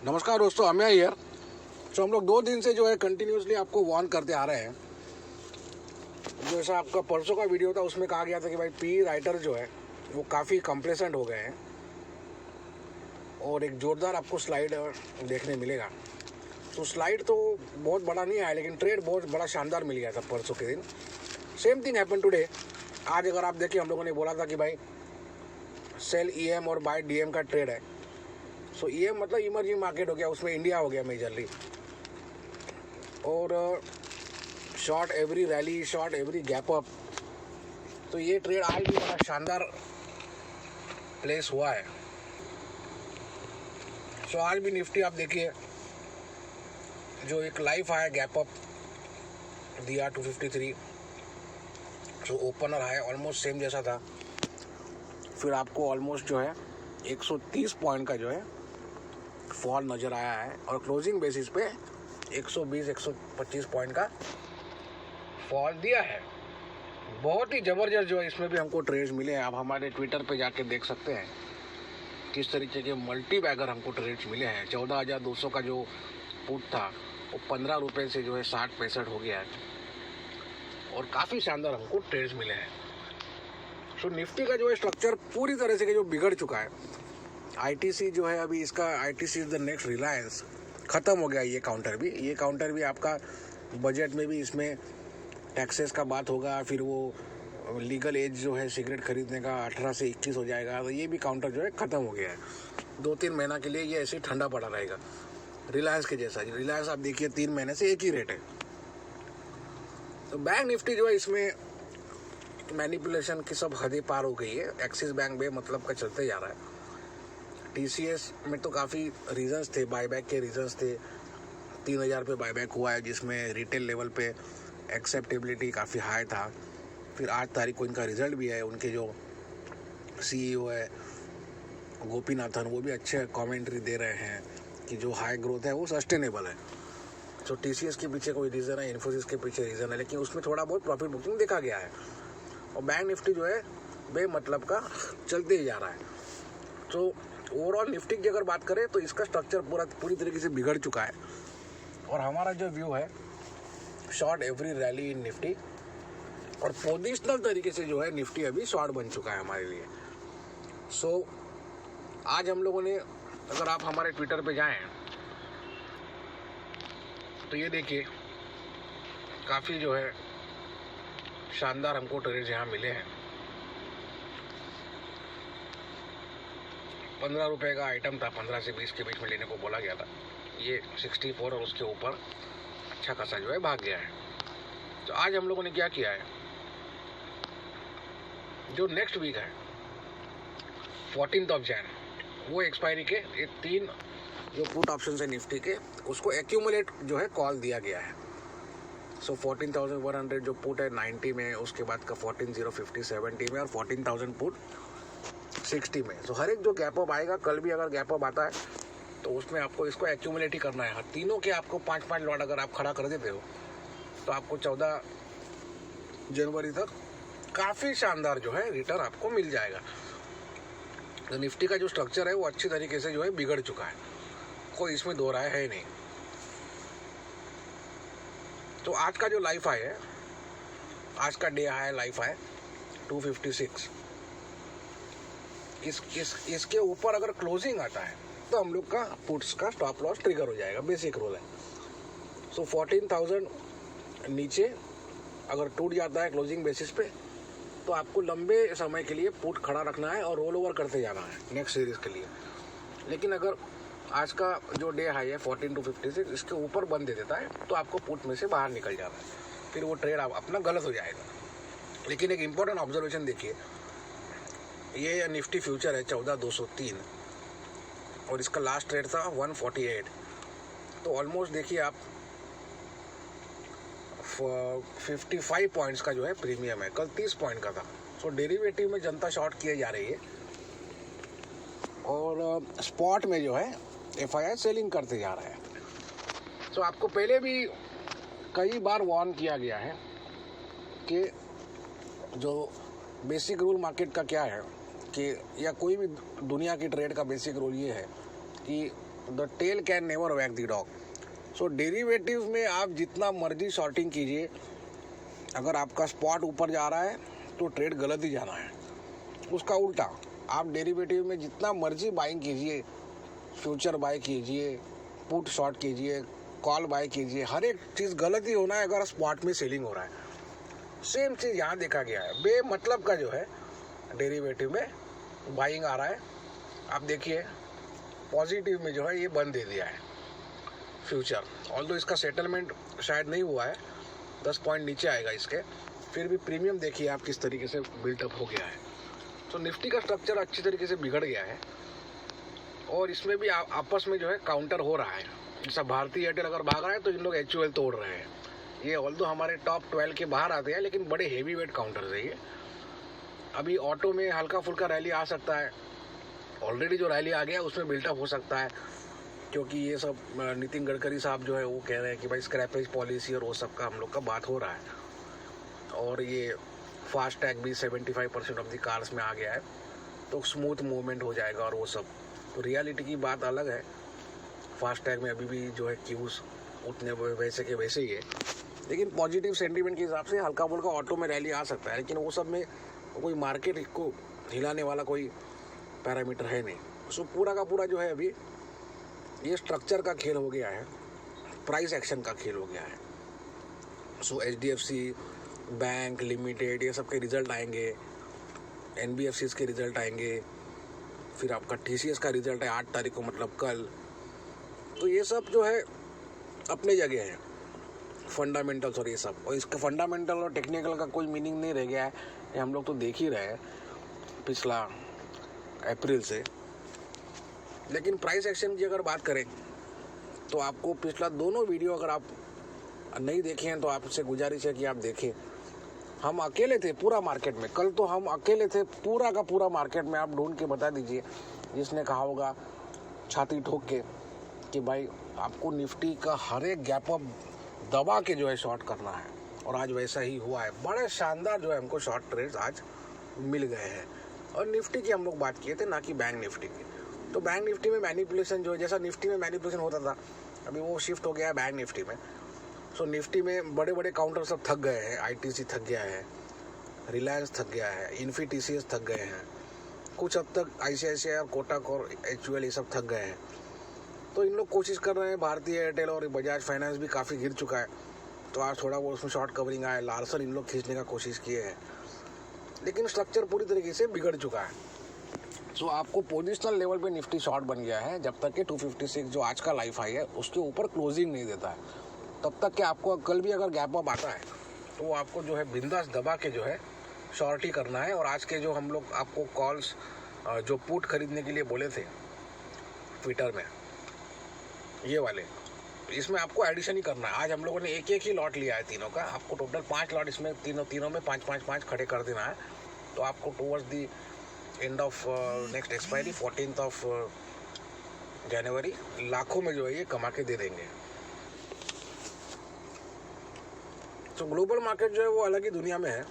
नमस्कार दोस्तों, अमिया हियर। तो हम लोग 2 दिन से जो है कंटिन्यूसली आपको वार्न करते आ रहे हैं। जैसा आपका परसों का वीडियो था उसमें कहा गया था कि भाई पी राइटर जो है वो काफ़ी कंप्लेसेंट हो गए हैं और एक जोरदार आपको स्लाइड देखने मिलेगा। तो स्लाइड तो बहुत बड़ा नहीं आया, लेकिन ट्रेड बहुत बड़ा शानदार मिल गया था परसों के दिन। Same thing happen today. आज अगर आप देखिए, हम लोगों ने बोला था कि भाई सेल ईएम और बाय डीएम का ट्रेड है। सो ईएम मतलब इमर्जिंग मार्केट हो गया, उसमें इंडिया हो गया मेजरली। और short every rally, short every gap up. तो ये ट्रेड आज भी बड़ा शानदार प्लेस हुआ है। सो आज भी निफ्टी आप देखिए, जो एक लाइफ हाई गैप अप दिया 253, जो ओपनर हाई ऑलमोस्ट सेम जैसा था। फिर आपको ऑलमोस्ट जो है 130 पॉइंट का जो है फॉल नज़र आया है और क्लोजिंग बेसिस पे 120-125 पॉइंट का फॉल दिया है। बहुत ही ज़बरदस्त जो है इसमें भी हमको ट्रेड्स मिले हैं। आप हमारे ट्विटर पे जाके देख सकते हैं किस तरीके के मल्टी बैगर हमको ट्रेड्स मिले हैं। 14,200 का जो पुट था वो 15 रुपये से जो है 60-65 हो गया है और काफ़ी शानदार हमको ट्रेड्स मिले हैं। सो निफ्टी का जो है स्ट्रक्चर पूरी तरह से जो बिगड़ चुका है। आईटीसी जो है अभी इसका ITC is the next Reliance ख़त्म हो गया। ये काउंटर भी आपका बजट में भी इसमें टैक्सेस का बात होगा। फिर वो लीगल एज जो है सिगरेट खरीदने का 18 से 21 हो जाएगा। तो ये भी काउंटर जो है ख़त्म हो गया है। 2-3 महीना के लिए ये ऐसे ठंडा पड़ा रहेगा, रिलायंस के जैसा। रिलायंस आप देखिए 3 महीने से एक ही रेट है। तो बैंक निफ्टी जो है इसमें मैनिपुलेशन की सब हदें पार हो गई है। एक्सिस बैंक बे मतलब का चलते जा रहा है। टीसीएस में तो काफ़ी रीजंस थे, बायबैक के रीजंस थे। 3,000 पे बायबैक हुआ है, जिसमें रिटेल लेवल पे एक्सेप्टेबिलिटी काफ़ी हाई था। फिर 8 तारीख को इनका रिजल्ट भी है। उनके जो सीईओ है गोपीनाथन, वो भी अच्छे कमेंट्री दे रहे हैं कि जो हाई ग्रोथ है वो सस्टेनेबल है। तो टीसीएस के पीछे कोई रीज़न है, इन्फोसिस के पीछे रीज़न है, लेकिन उसमें थोड़ा बहुत प्रॉफिट बुकिंग देखा गया है। और बैंक निफ्टी जो है बेमतलब का चलते ही जा रहा है। तो ओवरऑल निफ्टी की अगर बात करें तो इसका स्ट्रक्चर पूरी तरीके से बिगड़ चुका है। और हमारा जो व्यू है शॉर्ट एवरी रैली इन निफ्टी, और पोजिशनल तरीके से जो है निफ्टी अभी शॉर्ट बन चुका है हमारे लिए। सो आज हम लोगों ने, अगर आप हमारे ट्विटर पे जाएं तो ये देखिए काफ़ी जो है शानदार हमको ट्रेड्स यहाँ मिले हैं। 15 रुपये का आइटम था, 15 से 20 के बीच में लेने को बोला गया था। ये 64 और उसके ऊपर अच्छा खासा जो है भाग गया है। तो आज हम लोगों ने क्या किया है, जो नेक्स्ट वीक है 14 जनवरी, वो एक्सपायरी के ये 3 जो पुट ऑप्शन है निफ्टी के, उसको एक्यूमुलेट जो है कॉल दिया गया है। सो 14,100 जो पुट है 90 में, उसके बाद का 14,050 70 में, और 14,000 पुट 60 में। तो हर एक जो गैप अप आएगा, कल भी अगर गैप अप आता है तो उसमें आपको इसको एक्यूमुलेट ही करना है। तीनों के आपको 5-5 लॉट अगर आप खड़ा कर देते हो तो आपको 14 जनवरी तक काफ़ी शानदार जो है रिटर्न आपको मिल जाएगा। तो निफ्टी का जो स्ट्रक्चर है वो अच्छी तरीके से जो है बिगड़ चुका है, कोई इसमें दो राय है नहीं। तो आज का जो लाइफ हाई है, आज का डे हाई लाइफ हाई 256, इसके ऊपर अगर क्लोजिंग आता है तो हम लोग का पुट्स का स्टॉप लॉस ट्रिगर हो जाएगा। बेसिक रूल है। सो 14,000 नीचे अगर टूट जाता है क्लोजिंग बेसिस पे, तो आपको लंबे समय के लिए पुट खड़ा रखना है और रोल ओवर करते जाना है नेक्स्ट सीरीज के लिए। लेकिन अगर आज का जो डे हाई है 14,256 इसके ऊपर बंद दे देता है तो आपको पुट में से बाहर निकल जाना है, फिर वो ट्रेड अपना गलत हो जाएगा। लेकिन एक इम्पोर्टेंट ऑब्जर्वेशन देखिए, ये निफ्टी फ्यूचर है 14,203 और इसका लास्ट ट्रेड था 148। तो ऑलमोस्ट देखिए आप 55 पॉइंट्स का जो है प्रीमियम है, कल 30 पॉइंट का था। सो डेरिवेटिव में जनता शॉर्ट किए जा रही है और स्पॉट में जो है एफआईआई सेलिंग करते जा रहा है। तो आपको पहले भी कई बार वार्न किया गया है कि जो बेसिक रूल मार्केट का क्या है कि, या कोई भी दुनिया की ट्रेड का बेसिक रूल ये है कि द टेल कैन नेवर वैग द डॉग। सो डेरिवेटिव में आप जितना मर्जी शॉर्टिंग कीजिए, अगर आपका स्पॉट ऊपर जा रहा है तो ट्रेड गलत ही जाना है। उसका उल्टा आप डेरिवेटिव में जितना मर्जी बाइंग कीजिए, फ्यूचर बाय कीजिए, पुट शॉर्ट कीजिए, कॉल बाय कीजिए, हर एक चीज़ गलत ही होना है अगर स्पॉट में सेलिंग हो रहा है। सेम चीज़ यहाँ देखा गया है। बेमतलब का जो है डेरिवेटिव में बाइंग आ रहा है। आप देखिए पॉजिटिव में जो है ये बंद दे दिया है फ्यूचर, ऑल्दो इसका सेटलमेंट शायद नहीं हुआ है, 10 पॉइंट नीचे आएगा इसके, फिर भी प्रीमियम देखिए आप किस तरीके से बिल्टअप हो गया है। तो निफ्टी का स्ट्रक्चर अच्छी तरीके से बिगड़ गया है और इसमें भी आपस में जो है काउंटर हो रहा है। जैसा भारतीय एयरटेल अगर भाग रहा है तो इन लोग HUL तोड़ रहे हैं। ये ऑल्दो हमारे टॉप 12 के बाहर आते हैं, लेकिन बड़े हेवी वेट काउंटर है ये। अभी ऑटो में हल्का फुल्का रैली आ सकता है, ऑलरेडी जो रैली आ गया उसमें बिल्टअप हो सकता है, क्योंकि ये सब नितिन गडकरी साहब जो है वो कह रहे हैं कि भाई स्क्रैपेज पॉलिसी और वो सब का हम लोग का बात हो रहा है। और ये फास्ट टैग भी 75% ऑफ द कार्स में आ गया है, तो स्मूथ मूवमेंट हो जाएगा और वो सब। तो रियलिटी की बात अलग है, फास्ट टैग में अभी भी जो है क्यूज उतने वैसे के वैसे ही है, लेकिन पॉजिटिव सेंटीमेंट के हिसाब से हल्का फुल्का ऑटो में रैली आ सकता है, लेकिन वो सब में कोई मार्केट को हिलाने वाला कोई पैरामीटर है नहीं। सो पूरा का पूरा जो है अभी ये स्ट्रक्चर का खेल हो गया है, प्राइस एक्शन का खेल हो गया है। सो HDFC बैंक लिमिटेड ये सब के रिजल्ट आएंगे, NBFCs के रिजल्ट आएंगे, फिर आपका TCS का रिजल्ट है 8 तारीख को, मतलब कल। तो ये सब जो है अपने जगह है, फंडामेंटल्स और ये सब, और इसका फंडामेंटल और टेक्निकल का कोई मीनिंग नहीं रह गया है, ये हम लोग तो देख ही रहे हैं पिछला अप्रैल से। लेकिन प्राइस एक्शन की अगर बात करें तो आपको पिछला दोनों वीडियो अगर आप नहीं देखे हैं तो आपसे गुजारिश है कि आप देखें। हम अकेले थे पूरा मार्केट में, कल तो हम अकेले थे पूरा का पूरा मार्केट में। आप ढूंढ के बता दीजिए जिसने कहा होगा छाती ठोक के कि भाई आपको निफ्टी का हर एक गैप अप दबा के जो है शॉर्ट करना है, और आज वैसा ही हुआ है। बड़े शानदार जो है हमको शॉर्ट ट्रेड्स आज मिल गए हैं। और निफ्टी की हम लोग बात किए थे, ना कि बैंक निफ्टी की। तो बैंक निफ्टी में मैनिपुलेशन जो है, जैसा निफ्टी में मैनिपुलेशन होता था अभी वो शिफ्ट हो गया है बैंक निफ्टी में। सो निफ्टी में बड़े बड़े काउंटर सब थक गए हैं, ITC थक गया है, रिलायंस थक गया है, इन्फी TCS थक गए हैं, कुछ हद तक ICICI और कोटक और HUL ये सब थक गए हैं। तो इन लोग कोशिश कर रहे हैं, भारतीय एयरटेल और बजाज फाइनेंस भी काफ़ी गिर चुका है, तो आज थोड़ा बहुत उसमें शॉर्ट कवरिंग आया, लार्सन इन लोग खींचने का कोशिश किए हैं, लेकिन स्ट्रक्चर पूरी तरीके से बिगड़ चुका है। सो आपको पोजिशनल लेवल पे निफ्टी शॉर्ट बन गया है, जब तक कि 256 जो आज का लाइफ हाई है उसके ऊपर क्लोजिंग नहीं देता है, तब तक कि आपको कल भी अगर गैप अप आता है तो आपको जो है बिंदास दबा के जो है शॉर्ट ही करना है। और आज के जो हम लोग आपको कॉल्स जो पुट खरीदने के लिए बोले थे ट्विटर में, ये वाले, इसमें आपको एडिशन ही करना है। आज हम लोगों ने एक एक ही लॉट लिया है तीनों का, आपको टोटल 5 लॉट इसमें तीनों में 5 खड़े कर देना है। तो आपको towards the end of next expiry 14th of January लाखों में जो है ये कमा के दे देंगे। तो ग्लोबल मार्केट जो है वो अलग ही दुनिया में है।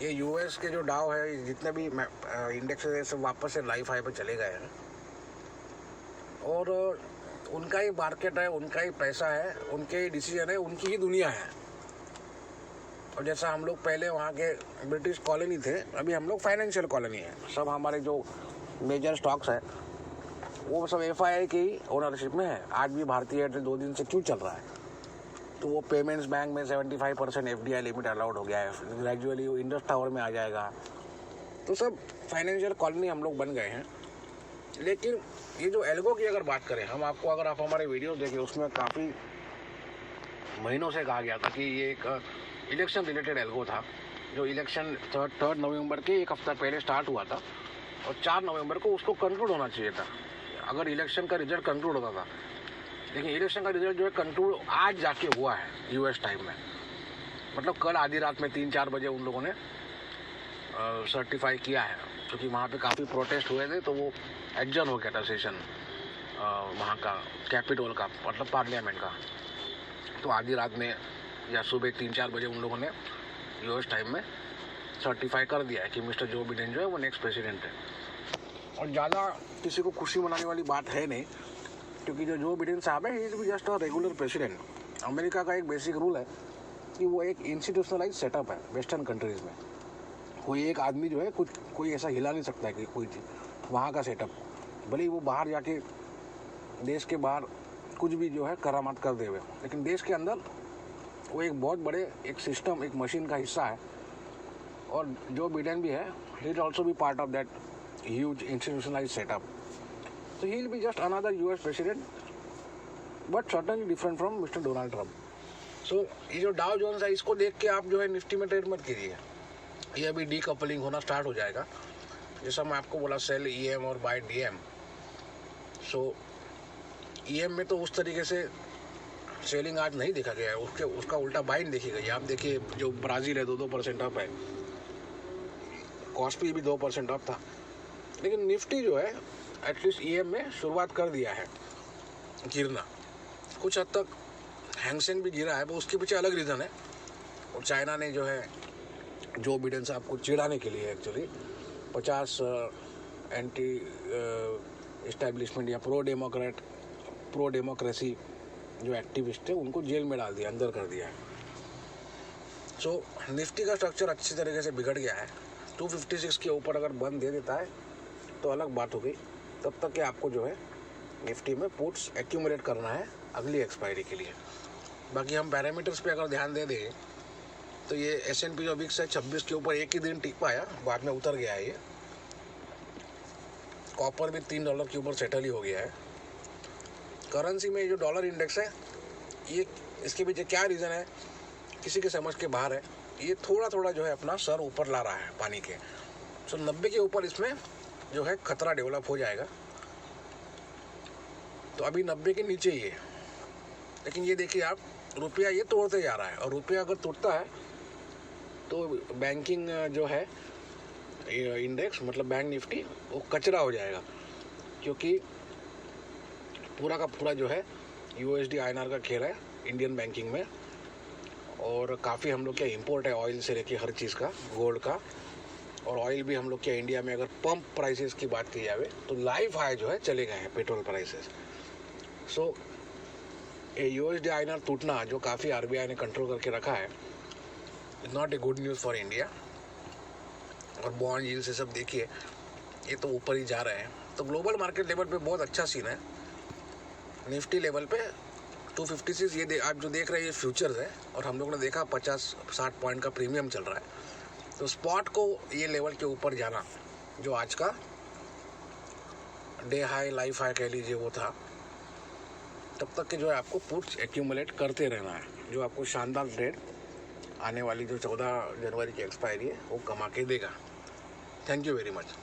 ये US के जो डाउ है, जितने भी इंडेक्स है सब वापस से लाइफ हाई पे चले गए हैं, और उनका ही मार्केट है, उनका ही पैसा है, उनके ही डिसीजन है, उनकी ही दुनिया है। और जैसा हम लोग पहले वहाँ के ब्रिटिश कॉलोनी थे, अभी हम लोग फाइनेंशियल कॉलोनी है। सब हमारे जो मेजर स्टॉक्स है वो सब FII की ओनरशिप में है। आज भी भारतीय एयरटेल 2 दिन से क्यों चल रहा है, तो वो पेमेंट्स बैंक में 75% FDI लिमिट अलाउड हो गया है, ग्रेजुअली वो इंडस टावर में आ जाएगा। तो सब फाइनेंशियल कॉलोनी हम लोग बन गए हैं। लेकिन ये जो एल्गो की अगर बात करें, हम आपको, अगर आप हमारे वीडियो देखें, उसमें काफ़ी महीनों से कहा गया था कि ये एक इलेक्शन रिलेटेड एल्गो था, जो इलेक्शन 3 नवंबर के एक हफ्ता पहले स्टार्ट हुआ था, और 4 नवंबर को उसको कंक्लूड होना चाहिए था अगर इलेक्शन का रिजल्ट कंक्लूड होता था। लेकिन इलेक्शन का रिजल्ट जो है कंक्लूड आज जाके हुआ है US टाइम में, मतलब कल आधी रात में 3-4 बजे उन लोगों ने सर्टिफाई किया है, क्योंकि वहाँ पे काफ़ी प्रोटेस्ट हुए थे, तो वो एडजर्न हो गया था सेशन वहाँ का, कैपिटल का, मतलब पार्लियामेंट का। तो आधी रात में या सुबह 3-4 बजे उन लोगों ने US टाइम में सर्टिफाई कर दिया है कि मिस्टर जो बिडेन जो है वो नेक्स्ट प्रेसिडेंट है। और ज़्यादा किसी को खुशी मनाने वाली बात है नहीं, क्योंकि जो बिडेन साहब है ही इज़ भी just a regular president. America का एक बेसिक रूल है कि वो एक इंस्टीट्यूशनलाइज सेटअप है वेस्टर्न कंट्रीज़ में। कोई एक आदमी जो है कोई ऐसा हिला नहीं सकता है कि कोई चीज़ वहाँ का सेटअप, भले ही वो बाहर जाके देश के बाहर कुछ भी जो है करामात कर दे हुए, लेकिन देश के अंदर वो एक बहुत बड़े एक सिस्टम, एक मशीन का हिस्सा है। और जो बिडेन भी है, he will also be part of that huge institutionalise setup. So he will be just another US president, but certainly different from Mr. Donald Trump. So ये जो डाउ जोन्स है, इसको देख के आप जो है निफ्टी में ट्रेड मत कीजिए, ये अभी डीकपलिंग होना स्टार्ट हो जाएगा। जैसा मैं आपको बोला, सेल EM और बाय DM। सो EM में तो उस तरीके से सेलिंग आज नहीं देखा गया है, उसका उल्टा बाइंग देखी गई है। आप देखिए जो ब्राज़ील है 2% अप है, कॉस्पी भी 2% अप था, लेकिन निफ्टी जो है एटलीस्ट EM में शुरुआत कर दिया है गिरना। कुछ हद तक हैंगसेंग भी गिरा है, वो उसके पीछे अलग रीज़न है। और चाइना ने जो है जो बिडेन साहब को चिढ़ाने के लिए एक्चुअली 50 एंटी इस्टेब्लिशमेंट या प्रो डेमोक्रेसी जो एक्टिविस्ट है उनको जेल में डाल दिया, अंदर कर दिया है। सो निफ्टी का स्ट्रक्चर अच्छी तरीके से बिगड़ गया है। 256 के ऊपर अगर बंद दे देता है तो अलग बात हो गई, तब तक कि आपको जो है निफ्टी में पुट्स एक्यूमुलेट करना है अगली एक्सपायरी के लिए। बाकी हम पैरामीटर्स पे अगर ध्यान दे दें तो ये S&P जो विक्स है 26 के ऊपर एक ही दिन टिक पाया, बाद में उतर गया है ये। कॉपर भी $3 के ऊपर सेटल ही हो गया है। करेंसी में जो डॉलर इंडेक्स है, ये इसके पीछे क्या रीज़न है किसी के समझ के बाहर है। ये थोड़ा थोड़ा जो है अपना सर ऊपर ला रहा है पानी के। सो 90 के ऊपर इसमें जो है खतरा डेवलप हो जाएगा। तो अभी 90 के नीचे ही है, लेकिन ये देखिए आप, रुपया ये तोड़ते जा रहा है। और रुपया अगर टूटता है तो बैंकिंग जो है इंडेक्स, मतलब बैंक निफ्टी, वो कचरा हो जाएगा, क्योंकि पूरा का पूरा जो है USD INR का खेल है इंडियन बैंकिंग में। और काफ़ी हम लोग क्या इंपोर्ट है ऑयल से लेके हर चीज़ का, गोल्ड का। और ऑयल भी हम लोग क्या इंडिया में अगर पंप प्राइसेस की बात की जाए तो लाइफ हाई जो है चले गए हैं पेट्रोल प्राइसेस। सो ये USD INR टूटना जो काफ़ी RBI ने कंट्रोल करके रखा है, is not a good news for India. और बॉन्ड यील्ड से सब देखिए ये तो ऊपर ही जा रहे हैं। तो ग्लोबल मार्केट लेवल पे बहुत अच्छा सीन है। निफ्टी लेवल पे 256 ये आप जो देख रहे हैं ये फ्यूचर्स है, और हम लोग ने देखा 50-60 पॉइंट का प्रीमियम चल रहा है। तो स्पॉट को ये लेवल के ऊपर जाना, जो आज का डे हाई लाइफ हाई कह लीजिए वो था, तब तक के जो है आपको पुट्स एक्यूमुलेट करते रहना है, जो आपको शानदार ट्रेड आने वाली जो 14 जनवरी की एक्सपायरी है वो कमा के देगा। Thank you very much.